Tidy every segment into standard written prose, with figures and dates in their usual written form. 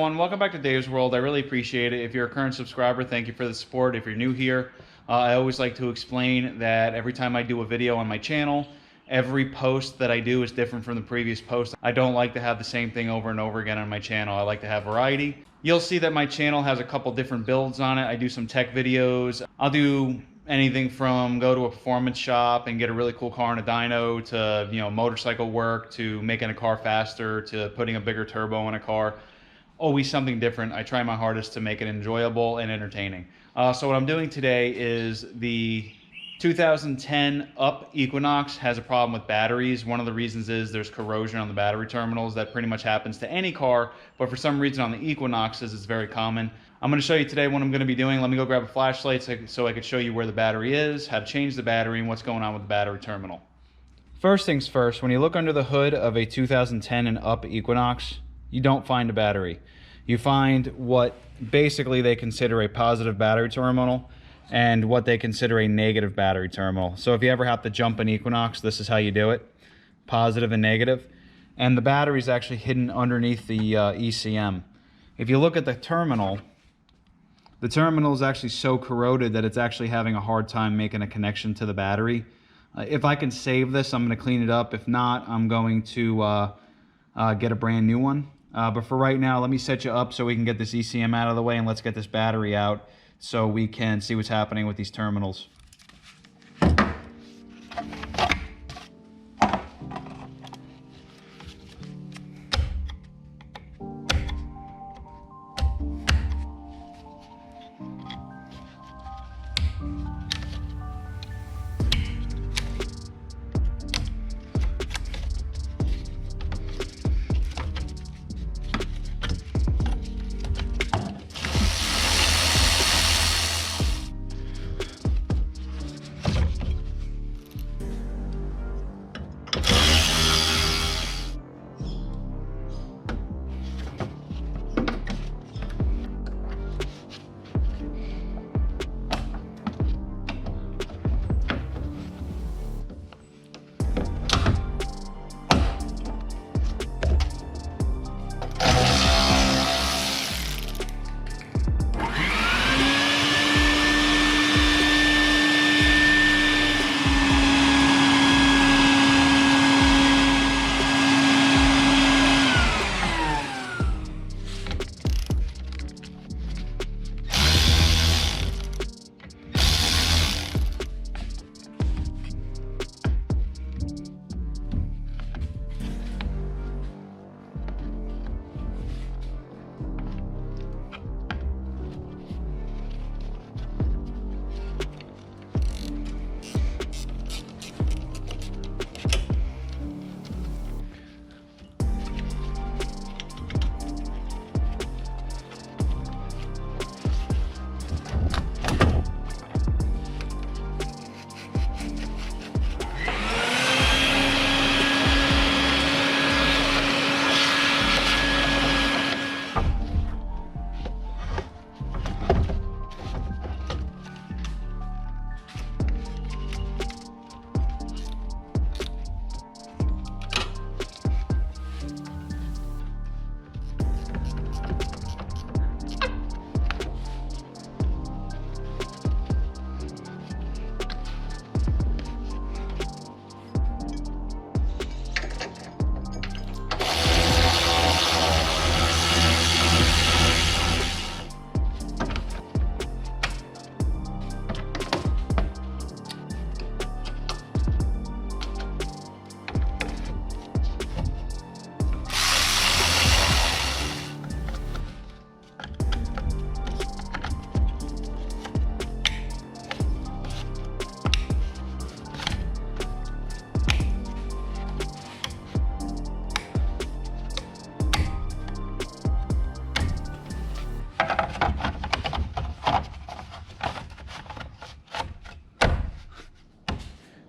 everyone, welcome back to Dave's World. I really appreciate it. If you're a current subscriber, thank you for the support. If you're new here, I always like to explain that every time I do a video on my channel, every post that I do is different from the previous post. I don't like to have the same thing over and over again on my channel. I like to have variety. You'll see that my channel has a couple different builds on it. I do some tech videos. I'll do anything from go to a performance shop and get a really cool car in a dyno to, motorcycle work, to making a car faster, to putting a bigger turbo in a car. Always something different. I try my hardest to make it enjoyable and entertaining. So what I'm doing today is the 2010 Up Equinox has a problem with batteries. One of the reasons is there's corrosion on the battery terminals. That pretty much happens to any car, but for some reason on the Equinoxes it's very common. I'm going to show you today what I'm going to be doing. Let me go grab a flashlight so I can show you where the battery is, how to change the battery, and what's going on with the battery terminal. First things first, when you look under the hood of a 2010 and Up Equinox, you don't find a battery. You find what basically they consider a positive battery terminal and what they consider a negative battery terminal. So if you ever have to jump an Equinox, this is how you do it, positive and negative. And the battery is actually hidden underneath the ECM. If you look at the terminal is actually so corroded that it's actually having a hard time making a connection to the battery. If I can save this, I'm going to clean it up. If not, I'm going to get a brand new one. But for right now, let me set you up so we can get this ECM out of the way, and let's get this battery out so we can see what's happening with these terminals.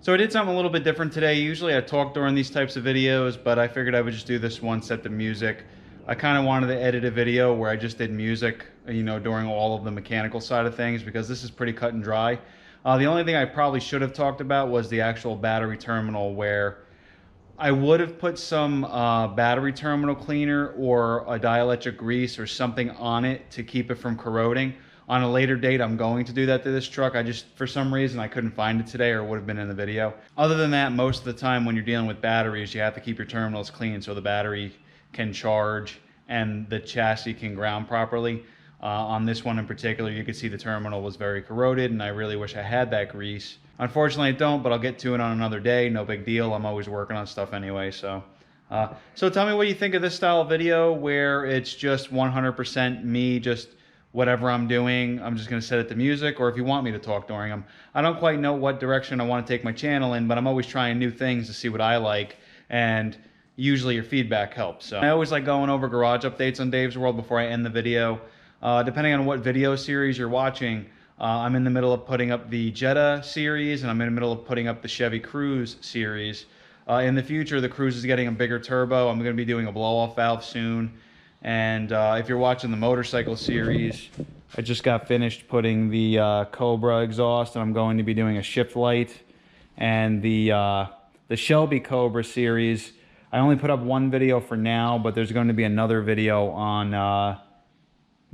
So I did something a little bit different today. Usually I talk during these types of videos, but I figured I would just do this one, set the music. I kind of wanted to edit a video where I just did music, during all of the mechanical side of things, because this is pretty cut and dry. The only thing I probably should have talked about was the actual battery terminal, where I would have put some battery terminal cleaner or a dielectric grease or something on it to keep it from corroding. On a later date, I'm going to do that to this truck. I just, for some reason, I couldn't find it today, or it would have been in the video. Other than that, most of the time when you're dealing with batteries, you have to keep your terminals clean so the battery can charge and the chassis can ground properly. On this one in particular, you could see the terminal was very corroded, and I really wish I had that grease. Unfortunately, I don't, but I'll get to it on another day. No big deal. I'm always working on stuff anyway. So tell me what you think of this style of video where it's just 100% me, just whatever I'm doing. I'm just going to set it to music, or if you want me to talk during them. I don't quite know what direction I want to take my channel in, but I'm always trying new things to see what I like, and usually your feedback helps. So I always like going over garage updates on Dave's World before I end the video. Depending on what video series you're watching, I'm in the middle of putting up the Jetta series, and I'm in the middle of putting up the Chevy Cruze series. In the future, the Cruze is getting a bigger turbo. I'm going to be doing a blow-off valve soon. And if you're watching the motorcycle series, I just got finished putting the Cobra exhaust, and I'm going to be doing a shift light. And the Shelby Cobra series, I only put up one video for now, but there's going to be another video on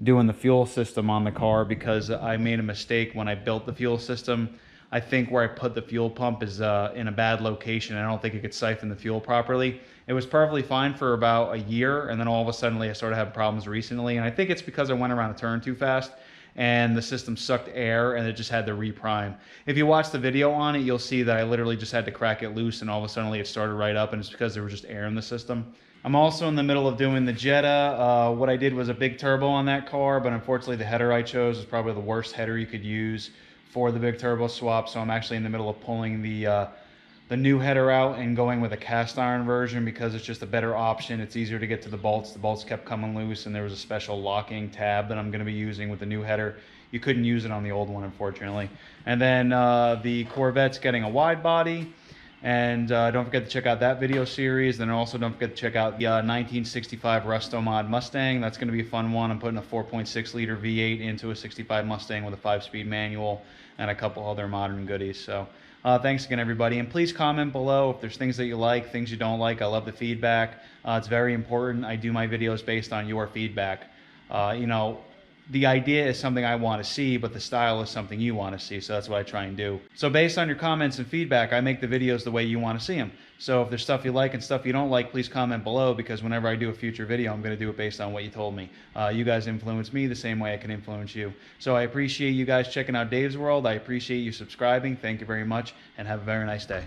doing the fuel system on the car, because I made a mistake when I built the fuel system. I think where I put the fuel pump is in a bad location. I don't think it could siphon the fuel properly. It was perfectly fine for about a year, and then all of a sudden I started having problems recently, and I think it's because I went around a turn too fast and the system sucked air and it just had to reprime. If you watch the video on it, you'll see that I literally just had to crack it loose, and all of a sudden it started right up, and it's because there was just air in the system. I'm also in the middle of doing the Jetta. What I did was a big turbo on that car, but unfortunately the header I chose was probably the worst header you could use for the big turbo swap, so I'm actually in the middle of pulling the new header out and going with a cast iron version, because it's just a better option. It's easier to get to the bolts. The bolts kept coming loose, and there was a special locking tab that I'm going to be using with the new header. You couldn't use it on the old one, unfortunately. And then the Corvette's getting a wide body. And don't forget to check out that video series. Then also don't forget to check out the 1965 Resto Mod Mustang. That's going to be a fun one. I'm putting a 4.6 liter V8 into a 65 Mustang with a 5-speed manual and a couple other modern goodies. So thanks again, everybody. And please comment below if there's things that you like, things you don't like. I love the feedback. It's very important. I do my videos based on your feedback. You know, the idea is something I want to see, but the style is something you want to see, so that's what I try and do. So based on your comments and feedback, I make the videos the way you want to see them. So if there's stuff you like and stuff you don't like, please comment below, because whenever I do a future video, I'm going to do it based on what you told me. You guys influence me the same way I can influence you. So I appreciate you guys checking out Dave's World. I appreciate you subscribing. Thank you very much, and have a very nice day.